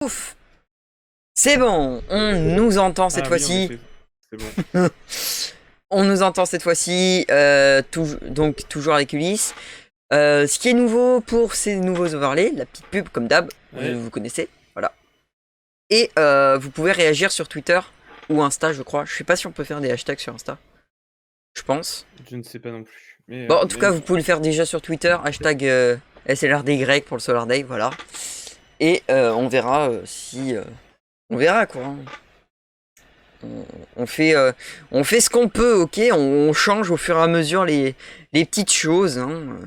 Ouf, c'est bon, on nous entend cette Ah oui, en fois-ci. effet. C'est bon. On nous entend cette fois-ci, donc toujours avec Ulysse. Ce qui est nouveau pour ces nouveaux overlays, la petite pub comme d'hab, Ouais, vous connaissez, voilà. Et vous pouvez réagir sur Twitter ou Insta, je crois. Je sais pas si on peut faire des hashtags sur Insta. Je pense. je ne sais pas non plus. Mais, Bon, en tout cas, mais vous pouvez le faire déjà sur Twitter, hashtag SLRDY pour le Solar Day, voilà. Et on verra si... on verra quoi, hein. On fait, on fait ce qu'on peut, ok. On change au fur et à mesure les petites choses, hein.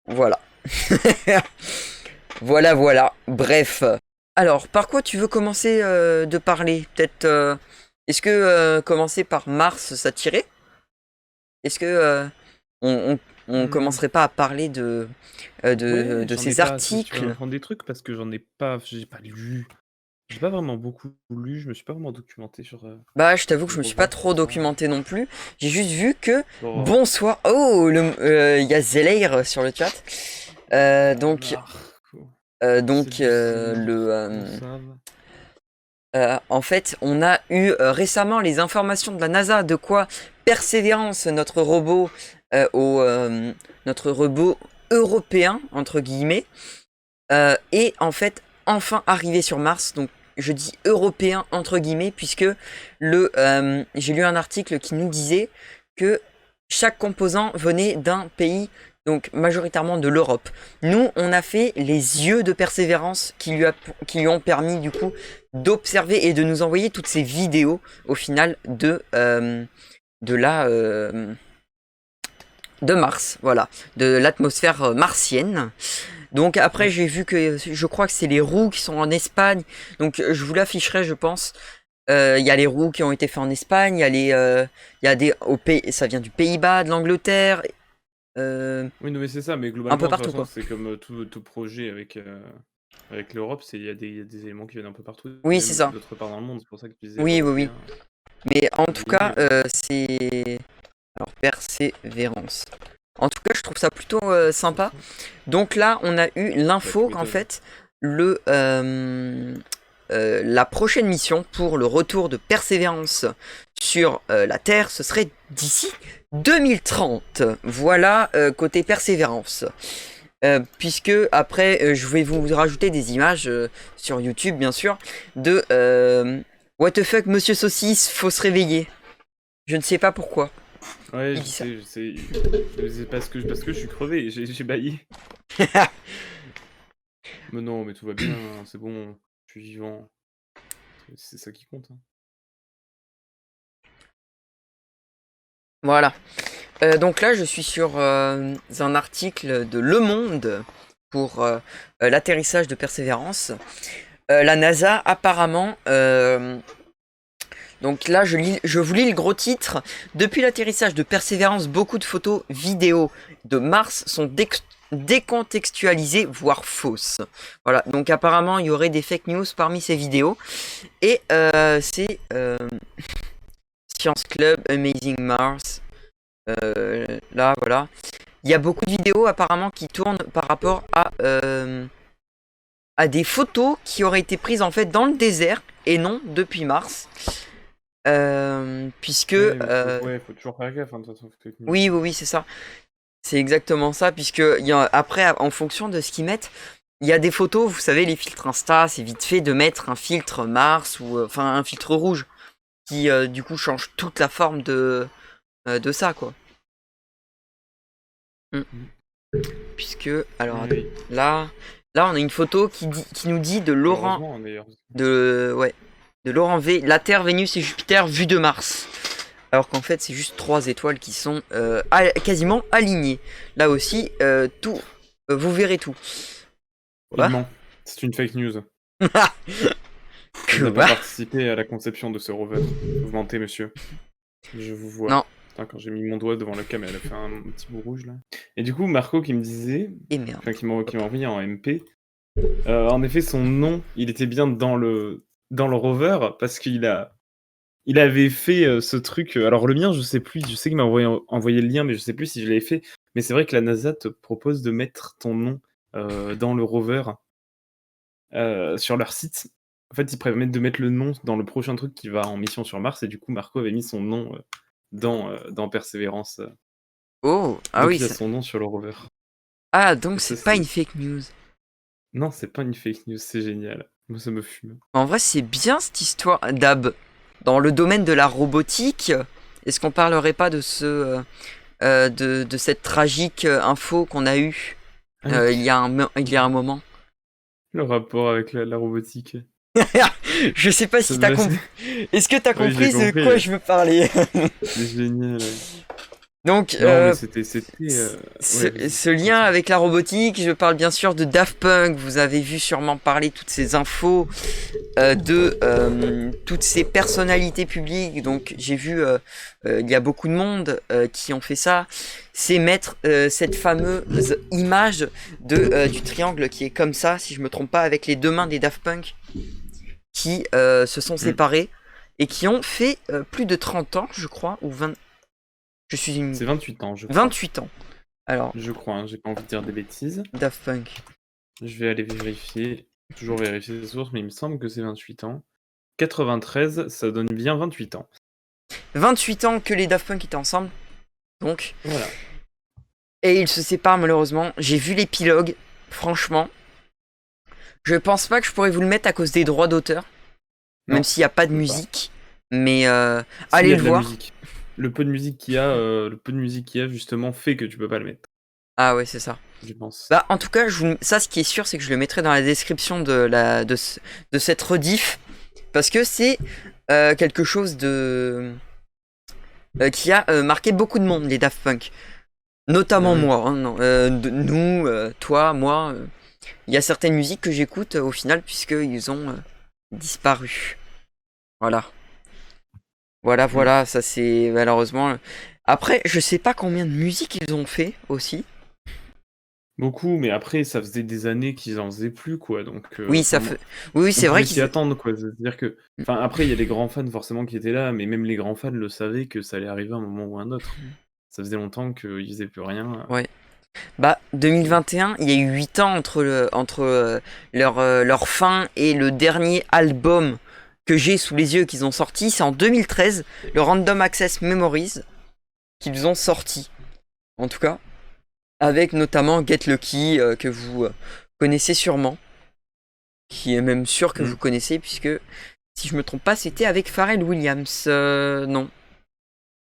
Voilà. Voilà. Bref. Alors, par quoi tu veux commencer de parler? Peut-être. Est-ce que commencer par Mars, ça tirait? Est-ce que on hmm, commencerait pas à parler ouais, de j'en ai ces pas. Si tu veux articles? m'apprendre des trucs, parce que j'ai pas lu. J'ai pas vraiment beaucoup lu. Je me suis pas vraiment documenté sur Bah, je t'avoue que le je me suis pas rover, trop tout ça. documenté non plus. J'ai juste vu que Bon, bonsoir. Oh, il y a Zelair sur le chat. Donc, Marco. donc Salut Zélaire. le, Comment ça va? en fait, on a eu récemment les informations de la NASA de quoi Persévérance, notre robot européen entre guillemets, est en fait enfin arrivé sur Mars. Donc, je dis européen entre guillemets puisque j'ai lu un article qui nous disait que chaque composant venait d'un pays, donc majoritairement de l'Europe. Nous, on a fait les yeux de Persévérance qui lui ont permis du coup d'observer et de nous envoyer toutes ces vidéos au final de la de Mars, voilà, de l'atmosphère martienne. Donc après Ouais. j'ai vu que je crois que c'est les roues qui sont en Espagne. Donc je vous l'afficherai je pense. Il y a les roues qui ont été faits en Espagne, il y a des au pays, ça vient du Pays-Bas, de l'Angleterre, euh, Oui, non, mais c'est ça. Mais un peu globalement, de toute partout façon, quoi. c'est comme tout projet avec l'Europe, il y a des éléments qui viennent un peu partout, Oui c'est même ça. d'autre part dans le monde. C'est pour ça que tu disais Oui. européen. Mais en J'ai tout une idée, cas ouais. c'est alors persévérance. En tout cas je trouve ça plutôt sympa. Intéressant. Donc là on a eu Bah, tu l'info qu'en m'étonnes. fait la prochaine mission pour le retour de Persévérance sur la Terre, ce serait d'ici 2030. Voilà côté Persévérance. Puisque après, je vais vous rajouter des images sur YouTube, bien sûr, de What the fuck, Monsieur Saucisse, faut se réveiller. Je ne sais pas pourquoi Ouais, il dit ça. je sais. Mais c'est parce que je suis crevé, j'ai baillé. Mais non, mais tout va bien, c'est bon, je suis vivant. C'est ça qui compte, hein. Voilà. Donc là, je suis sur un article de Le Monde pour l'atterrissage de Persévérance. La NASA, apparemment, donc là, je vous lis le gros titre. Depuis l'atterrissage de Persévérance, beaucoup de photos, vidéos de Mars sont décontextualisées, voire fausses. Voilà, donc apparemment, il y aurait des fake news parmi ces vidéos. Et c'est Science Club, Amazing Mars. Là, voilà. Il y a beaucoup de vidéos apparemment qui tournent par rapport à des photos qui auraient été prises en fait dans le désert et non depuis Mars. Puisque Ouais, mais faut toujours faire gaffe, hein, de toute façon, fake news. oui, c'est ça. C'est exactement ça, puisque après, en fonction de ce qu'ils mettent, il y a des photos, vous savez, les filtres Insta, c'est vite fait de mettre un filtre Mars ou enfin un filtre rouge qui du coup change toute la forme de ça, quoi. Mm. Mm. Puisque, alors, Oui. là, là, on a une photo qui nous dit de Laurent, Heureusement, d'ailleurs. ouais, de Laurent V, la Terre, Vénus et Jupiter vus de Mars. Alors qu'en fait, c'est juste trois étoiles qui sont quasiment alignées. Là aussi, tout, vous verrez tout. Il Quoi? ment. C'est une fake news. Il n'a pas Quoi? participé à la conception de ce rover. Vous mentez, monsieur. Je vous vois. Non. Putain, quand j'ai mis mon doigt devant la cam, elle a fait un petit bout rouge, là. Et du coup, Marco qui me disait, Et merde. enfin, qui Hop. m'a envoyé en MP, en effet, son nom, il était bien dans le rover parce il avait fait ce truc. Alors, le mien, je sais plus. Je sais qu'il m'a envoyé le lien, mais je sais plus si je l'avais fait. Mais c'est vrai que la NASA te propose de mettre ton nom dans le rover. sur leur site. En fait, ils permettent de mettre le nom dans le prochain truc qui va en mission sur Mars et du coup, Marco avait mis son nom, dans Persévérance, Oh, ah donc oui. il a son nom sur le rover Ah, donc et ça, c'est pas c'est une fake news. non, c'est pas une fake news, c'est génial. Moi, ça me fume. En vrai, c'est bien cette histoire d'Ab. Dans le domaine de la robotique, est-ce qu'on parlerait pas de de cette tragique info qu'on a eue Avec il y a un moment? le rapport avec la robotique. Je sais pas Ça si te t'as va, compris. Est-ce que t'as oui, j'ai compris de compris, quoi je veux parler? c'est génial, ouais. Donc, Non, mais c'était, ouais, vas-y, ce lien continue. avec la robotique, je parle bien sûr de Daft Punk. Vous avez vu sûrement parler toutes ces infos de toutes ces personnalités publiques. Donc, j'ai vu, il y a beaucoup de monde qui ont fait ça. C'est mettre cette fameuse image du triangle qui est comme ça, si je me trompe pas, avec les deux mains des Daft Punk qui se sont séparés et qui ont fait plus de 30 ans, je crois, ou 20. C'est 28 ans, je crois. 28 ans. Alors, Je crois, hein, j'ai pas envie de dire des bêtises. Daft Punk. Je vais aller vérifier. Toujours vérifier les sources, mais il me semble que c'est 28 ans. 93, ça donne bien 28 ans. 28 ans que les Daft Punk étaient ensemble. Donc. Voilà. Et ils se séparent malheureusement. J'ai vu l'épilogue. Franchement. Je pense pas que je pourrais vous le mettre à cause des droits d'auteur. Même Non, s'il n'y a pas de je peux musique. Mais S'il allez y a le de la voir. musique. Le peu de musique qu'il y a, justement fait que tu peux pas le mettre, Ah ouais, c'est ça. je pense. Bah en tout cas, ça ce qui est sûr, c'est que je le mettrai dans la description de cette rediff. Parce que c'est quelque chose de qui a marqué beaucoup de monde, les Daft Punk. Notamment Ah oui. moi, hein, non, nous, toi, moi. Il y a certaines musiques que j'écoute au final puisqu'ils ont disparu. Voilà. Voilà, ça c'est malheureusement. Après, je sais pas combien de musiques ils ont fait aussi. Beaucoup, mais après, ça faisait des années qu'ils en faisaient plus, quoi. Donc, Oui, oui, on c'est vrai pouvait s'y qu'ils. attendre, quoi. C'est-à-dire que, enfin, après, il y a les grands fans forcément qui étaient là, mais même les grands fans le savaient que ça allait arriver à un moment ou à un autre. Ça faisait longtemps qu'ils faisaient plus rien. Ouais. Bah, 2021, il y a eu 8 ans entre leur fin et le dernier album que j'ai sous les yeux qu'ils ont sorti. C'est en 2013, le Random Access Memories, qu'ils ont sorti. En tout cas, avec notamment Get Lucky, que vous connaissez sûrement. Qui est même sûr que vous connaissez, puisque, si je me trompe pas, c'était avec Pharrell Williams. Non.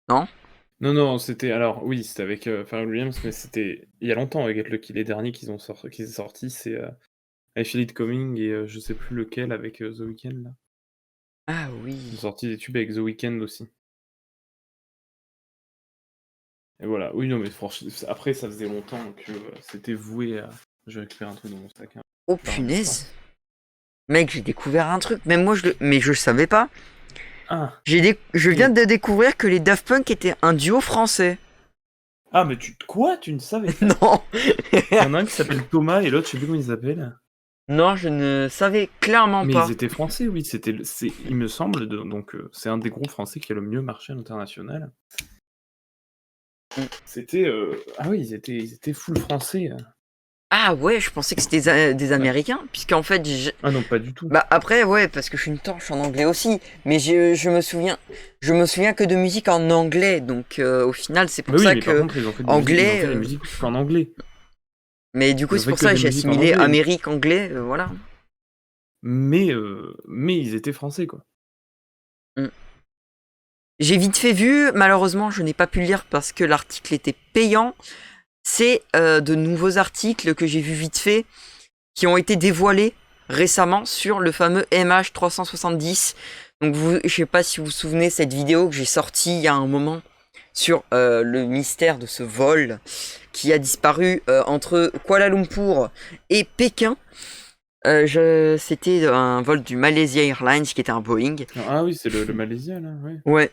Non? Non, c'était alors oui, c'était avec Pharrell Williams, mais c'était il y a longtemps avec Get Lucky. Les derniers qu'ils sont sortis, c'est I Feel It Coming et je sais plus lequel avec The Weeknd là. Ah Ils ont oui. sorti des tubes avec The Weeknd aussi. Et voilà, oui, non, mais franchement, après, ça faisait longtemps que c'était voué à. Je vais récupérer un truc dans mon sac. Hein. Oh punaise. Mec, j'ai découvert un truc. Même moi, mais je savais pas. Ah, Je viens de découvrir que les Daft Punk étaient un duo français. ah mais quoi? Tu ne savais pas? Non. Il y en a un qui s'appelle Thomas et l'autre, je sais plus comment il s'appelle. Non, je ne savais clairement Mais pas. ils étaient français, oui. Il me semble, donc c'est un des groupes français qui a le mieux marché à l'international. C'était, ah oui, ils étaient full français. Ah ouais, je pensais que c'était des Américains, puisqu'en fait, Ah non, pas du tout. bah après ouais, parce que je suis une torche en anglais aussi, mais je me souviens que de musique en anglais, donc au final c'est pour Bah oui, ça mais par que contre, ils ont fait anglais, la musique en anglais. mais du coup Ils ont c'est fait pour que ça des que j'ai musiques en assimilé anglais. Amérique anglais, voilà. Mais ils étaient français, quoi. Mm. J'ai vite fait vu, malheureusement je n'ai pas pu le lire parce que l'article était payant. C'est de nouveaux articles que j'ai vu vite fait qui ont été dévoilés récemment sur le fameux MH370. Donc je sais pas si vous vous souvenez cette vidéo que j'ai sortie il y a un moment sur le mystère de ce vol qui a disparu entre Kuala Lumpur et Pékin. C'était un vol du Malaysia Airlines qui était un Boeing. Ah oui, c'est le Malaysia, là, ouais. Ouais.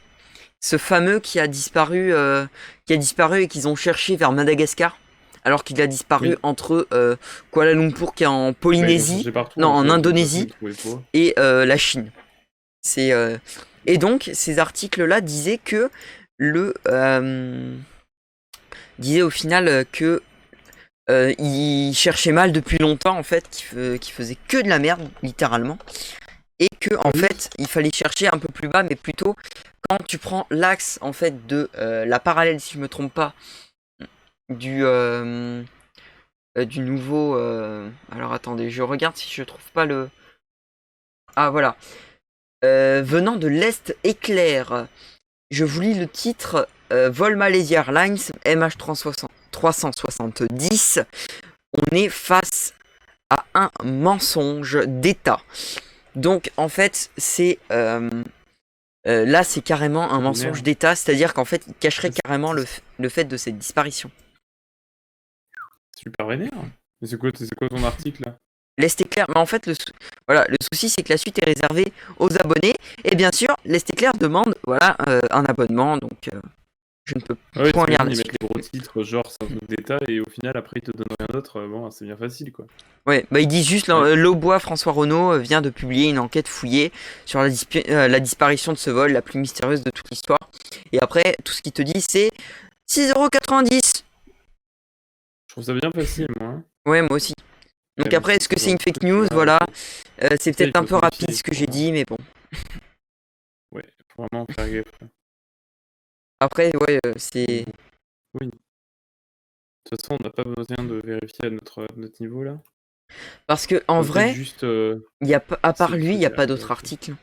Ce fameux qui a disparu et qu'ils ont cherché vers Madagascar, alors qu'il a disparu entre Kuala Lumpur qui est en Polynésie, non en Indonésie, et la Chine. Et donc ces articles-là disaient que disaient au final que il cherchait mal depuis longtemps en fait, qui faisait que de la merde, littéralement. Et que en Oui. fait, il fallait chercher un peu plus bas, mais plutôt quand tu prends l'axe en fait de la parallèle, si je me trompe pas, du nouveau. Alors attendez, je regarde si je trouve pas le. Ah voilà. Venant de l'Est éclair. Je vous lis le titre. Vol Malaysia Airlines MH370. On est face à un mensonge d'État. Donc en fait, c'est là, c'est carrément un mensonge d'État, c'est-à-dire qu'en fait, il cacherait carrément le fait de cette disparition. Super vénère. Mais c'est quoi ton article là? L'Est éclair, mais en fait, voilà, le souci, c'est que la suite est réservée aux abonnés, et bien sûr, l'Est éclair demande voilà, un abonnement, donc je ne peux Ouais, point lire t'imagines, ils là-dessus. mettent les gros titres, genre c'est un truc d'État, et au final, après, ils te donnent rien d'autre. Bon, c'est bien facile, quoi. Ouais, bah ils disent juste Ouais. l'Aubois François Renault vient de publier une enquête fouillée sur la disparition de ce vol, la plus mystérieuse de toute l'histoire. Et après, tout ce qu'il te dit, c'est 6,90 €. Je trouve ça bien facile, moi. Hein. Ouais, moi aussi. Donc Mais après, c'est est-ce que ce c'est genre une de fake truc, news? là, Voilà. C'est ça, il peut-être un faut peu se rapide méfier, ce que j'ai dit, mais bon. Ouais, faut vraiment faire gaffe. Quoi. Après, ouais, c'est. Oui. De toute façon, on n'a pas besoin de vérifier à notre niveau, là. Parce que en On peut peut-être vrai, juste y a, à part lui, il n'y a se dire pas la d'autres vérité. articles.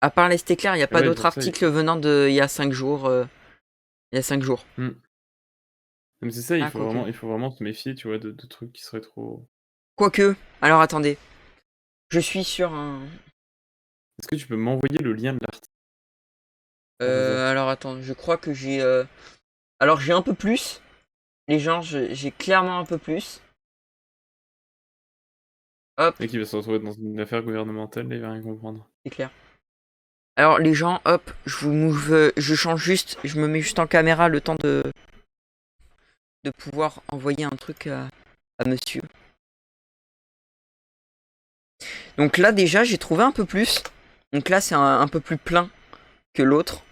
À part l'Est éclair, il n'y a pas Ouais, c'est d'autres pour ça. articles venant de il y a 5 jours. Il y a 5 jours. Mais c'est ça, Ah, quoique. il faut vraiment se méfier, tu vois, de trucs qui seraient trop... Quoique. Alors attendez. Je suis sur un. Est-ce que tu peux m'envoyer le lien de l'article par hasard? Alors attends, je crois que j'ai. Alors j'ai un peu plus. Les gens, j'ai clairement un peu plus. Hop, Et qui va se retrouver dans une affaire gouvernementale, il va rien comprendre. c'est clair. Alors les gens, hop, je change juste, je me mets juste en caméra le temps de pouvoir envoyer un truc à monsieur. Donc là déjà j'ai trouvé un peu plus. Donc là c'est un peu plus plein que l'autre.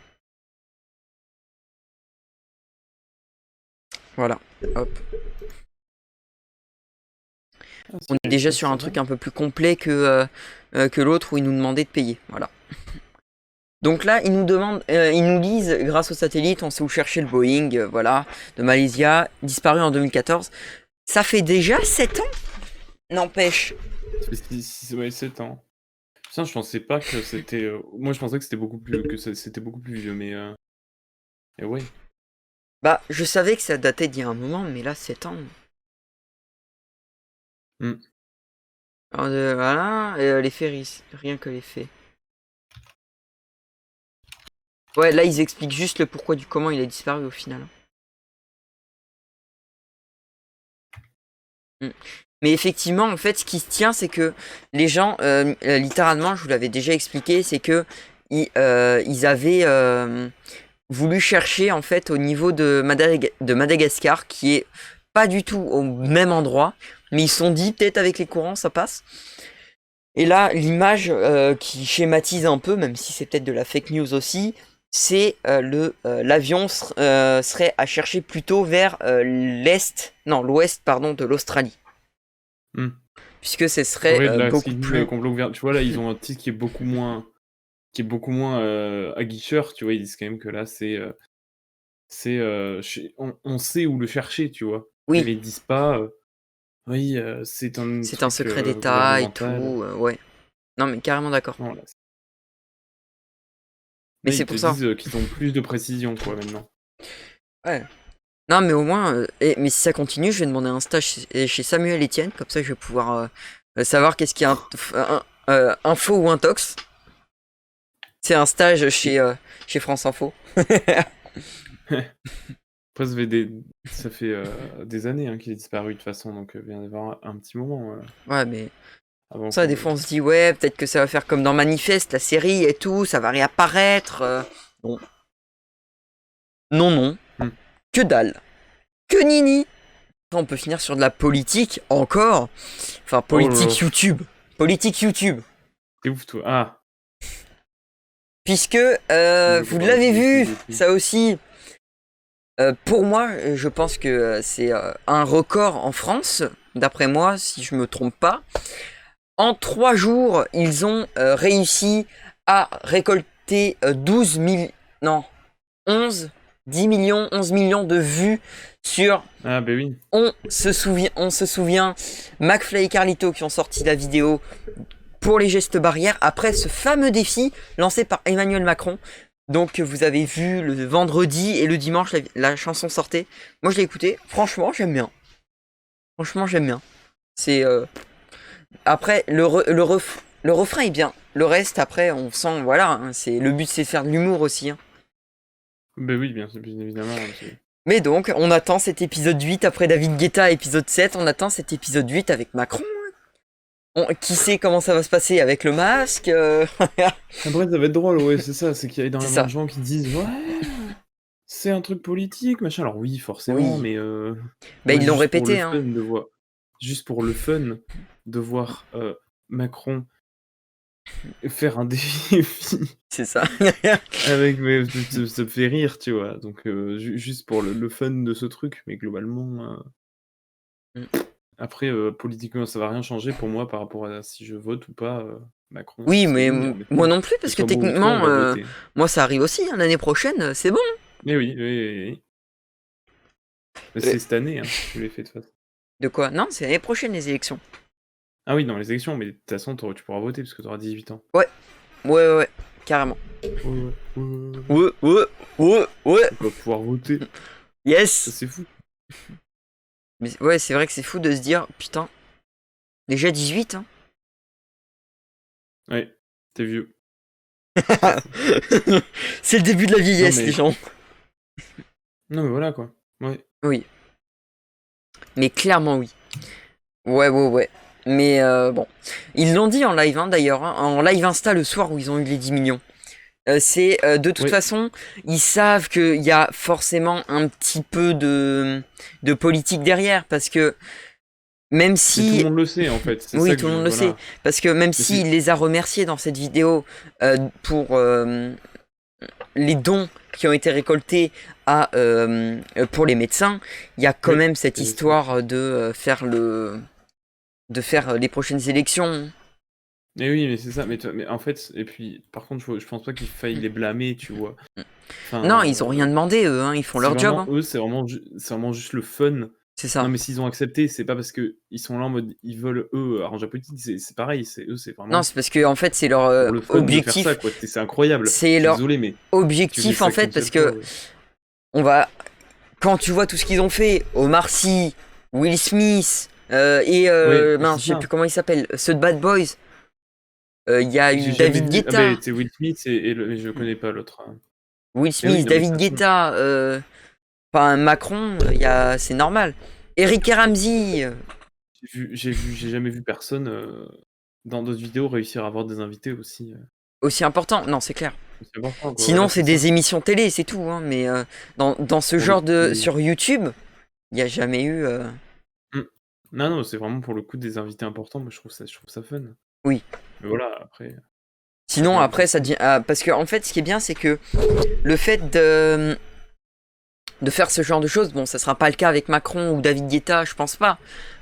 Voilà, hop. Ah, On est déjà sur un ça truc va. un peu plus complet que l'autre où ils nous demandaient de payer. Voilà. Donc là, ils nous demandent, ils nous disent, grâce au satellite, on sait où chercher le Boeing, voilà, de Malaysia, disparu en 2014. Ça fait déjà 7 ans. N'empêche. Ça fait 7 ans. Putain, je pensais pas que c'était... Moi, je pensais que c'était beaucoup plus... c'était beaucoup plus vieux, mais... Et ouais. Bah, je savais que ça datait d'il y a un moment, mais là, 7 ans. Hmm. Alors, voilà, les faits, rien que les faits. Ouais, là, ils expliquent juste le pourquoi du comment il a disparu au final. Hmm. Mais effectivement, en fait, ce qui se tient, c'est que les gens, littéralement, je vous l'avais déjà expliqué, c'est que ils avaient voulu chercher en fait au niveau de Madagascar, qui est pas du tout au même endroit, mais ils se sont dit peut-être avec les courants ça passe. Et là, l'image qui schématise un peu, même si c'est peut-être de la fake news aussi, c'est l'avion serait à chercher plutôt vers l'ouest pardon de l'Australie, Hmm. puisque ce serait Ouais, là, ce beaucoup qu'ils disent, plus. complot gouvernemental. Tu vois, là, ils ont un titre qui est beaucoup moins... aguicheur, tu vois. Ils disent quand même que là, on sait où le chercher, tu vois. Oui, Mais ils disent pas... Oui, c'est un c'est un truc secret d'État et gouvernemental. tout, ouais. Non mais carrément d'accord. Non, là, Mais là, c'est ils te pour ça. disent qu'ils ont plus de précision, quoi, maintenant. Ouais. Non, mais au moins, mais si ça continue, je vais demander un stage chez Samuel Etienne, comme ça je vais pouvoir savoir qu'est-ce qu'il y a info ou intox. C'est un stage chez France Info. Après, ça fait des années hein, qu'il est disparu, de toute façon, donc il vient d'y avoir un petit moment Ouais, mais avant ça, qu'on des le... fois, on se dit, ouais, peut-être que ça va faire comme dans Manifeste, la série et tout, ça va réapparaître. Bon. Non, non. Hmm. Que dalle. Que nini. Après, on peut finir sur de la politique encore. Enfin, Oh là là, politique YouTube. Politique YouTube. t'es ouf, toi. Ah, Puisque tu veux qu'on vous parle l'avez de vu, qui? ça aussi. Pour moi, je pense que c'est un record en France, d'après moi, si je me trompe pas. En 3 jours, ils ont réussi à récolter 12 000... Non, 11, 10 millions, 11 millions de vues sur... Ah, bah oui. On se souvient, McFly et Carlito qui ont sorti la vidéo pour les gestes barrières après ce fameux défi lancé par Emmanuel Macron. Donc vous avez vu le vendredi et le dimanche la chanson sortait. Moi je l'ai écoutée, franchement j'aime bien. Franchement j'aime bien. C'est après le refrain est bien. Le reste après on sent voilà, hein, c'est le but c'est de faire de l'humour aussi. Hein. Bah oui, bien évidemment. Mais donc on attend cet épisode 8 après David Guetta épisode 7, on attend cet épisode 8 avec Macron. Qui sait comment ça va se passer avec le masque Après, ça va être drôle, ouais, c'est ça. C'est qu'il y a énormément ça. de gens qui disent ouais, c'est un truc politique, machin. Alors oui, forcément, Oui. mais Bah, moi, ils l'ont juste pour répété, le hein. fun de voir, juste pour le fun de voir Macron faire un défi C'est ça. avec, mais ça me fait rire, tu vois. Donc juste pour le fun de ce truc, mais globalement, Mm. après politiquement, ça va rien changer pour moi par rapport à si je vote ou pas Macron. Oui, C'est mais oui, honnêtement, moi non plus, parce que soit bon ou toi, on techniquement, va voter. moi ça arrive aussi, hein, l'année prochaine, c'est bon. Mais oui, oui. Mais c'est cette année, hein, je l'ai fait de toute façon. De quoi? Non, c'est l'année prochaine les élections. Ah oui, dans les élections, mais de toute façon, tu pourras voter parce que tu auras 18 ans. Ouais, carrément. Ouais. Ouais. Tu vas pouvoir voter. Ça, Yes. c'est fou. Mais ouais, c'est vrai que c'est fou de se dire, putain, déjà 18, hein. Ouais, t'es vieux. C'est le début de la vieillesse, Non, mais- les gens. Non, mais voilà, quoi. Ouais. Oui. Mais clairement, oui. Ouais. Mais bon. Ils l'ont dit en live, hein, d'ailleurs. Hein, en live Insta le soir où ils ont eu les 10 millions. C'est de toute Oui. façon, ils savent qu'il y a forcément un petit peu de politique derrière. Parce que même Mais tout si. le monde le sait, en fait. C'est Oui, ça tout que le monde le voilà. sait. Parce que même c'est- s'il les a remerciés dans cette vidéo pour les dons qui ont été récoltés pour les médecins, il y a quand Oui, même cette c'est- histoire de faire les prochaines élections. Mais oui, mais c'est ça. Mais en fait, et puis, par contre, je pense pas qu'il faille les blâmer, tu vois. Enfin, Non, ils ont rien demandé, eux, hein, ils font c'est leur job. vraiment, Hein. eux, c'est vraiment juste le fun. C'est ça. Non, mais s'ils ont accepté, c'est pas parce que ils sont là en mode ils veulent eux arranger la politique, c'est pareil, c'est vraiment Non, c'est parce que en fait, c'est leur pour le fun de faire objectif. ça, quoi. C'est incroyable. C'est Je suis leur désolé, mais tu fais objectif, ça en fait, qu'une parce seule que fois, quand tu vois tout ce qu'ils ont fait, Omar Sy, Will Smith, Ouais, mince, c'est je sais ça. plus comment il s'appelle, ceux de Bad Boys. Il y a J'ai eu jamais David vu. Guetta. Ah bah, c'est Will Smith mais je connais pas l'autre. Hein. Will Eh Smith, oui, non, mais David ça, Guetta, enfin Macron, c'est normal. Eric et Ramsey, j'ai jamais vu personne dans d'autres vidéos réussir à avoir des invités aussi. aussi important. Non, c'est clair. C'est important, quoi. Sinon, Voilà, c'est ça. des émissions télé, c'est tout. Hein. Mais dans ce Pour genre le coup, oui. sur YouTube, il n'y a jamais eu. Non, c'est vraiment pour le coup des invités importants. Moi, je trouve ça fun. Oui. Mais voilà, après. Sinon, Ouais, après, ça devient. Parce que, en fait, ce qui est bien, c'est que le fait de faire ce genre de choses, bon, ça sera pas le cas avec Macron ou David Guetta, je pense pas.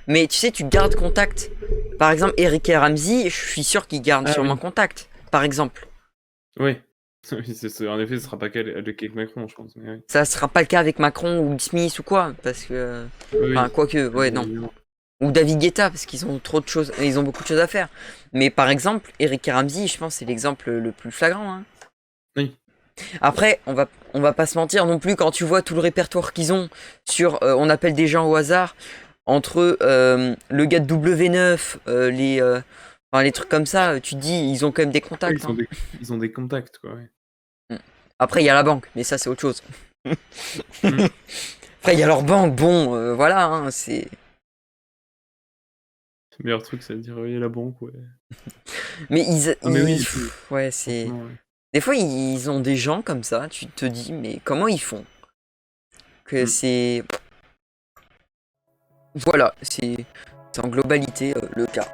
Mais tu sais, tu gardes contact. Par exemple, Eric et Ramsey, je suis sûr qu'ils gardent Ah sûrement oui. contact. Par exemple. Oui. En effet, ce sera pas avec Macron, je pense. Mais oui. Ça sera pas le cas avec Macron ou Smith ou quoi. Parce que. Oui. Enfin, quoique, ouais, non. Évidemment. Ou David Guetta, parce qu'ils ont trop de choses, ils ont beaucoup de choses à faire. Mais par exemple, Eric et Ramsey, je pense que c'est l'exemple le plus flagrant. Hein. Oui. Après, on va pas se mentir non plus, quand tu vois tout le répertoire qu'ils ont sur on appelle des gens au hasard, entre le gars de W9, les trucs comme ça, tu te dis, ils ont quand même des contacts. Oui, Hein. ils ont des contacts, quoi. Ouais. Après, il y a la banque, mais ça, c'est autre chose. Mm. Après, il y a leur banque, bon, voilà, hein, c'est. Le meilleur truc, c'est de dire oui, la banque, ouais. Mais ils. Ah, mais oui, Ouais, c'est. franchement, ouais. Des fois, ils ont des gens comme ça, tu te dis, mais comment ils font? Que c'est. Voilà, c'est en globalité le cas.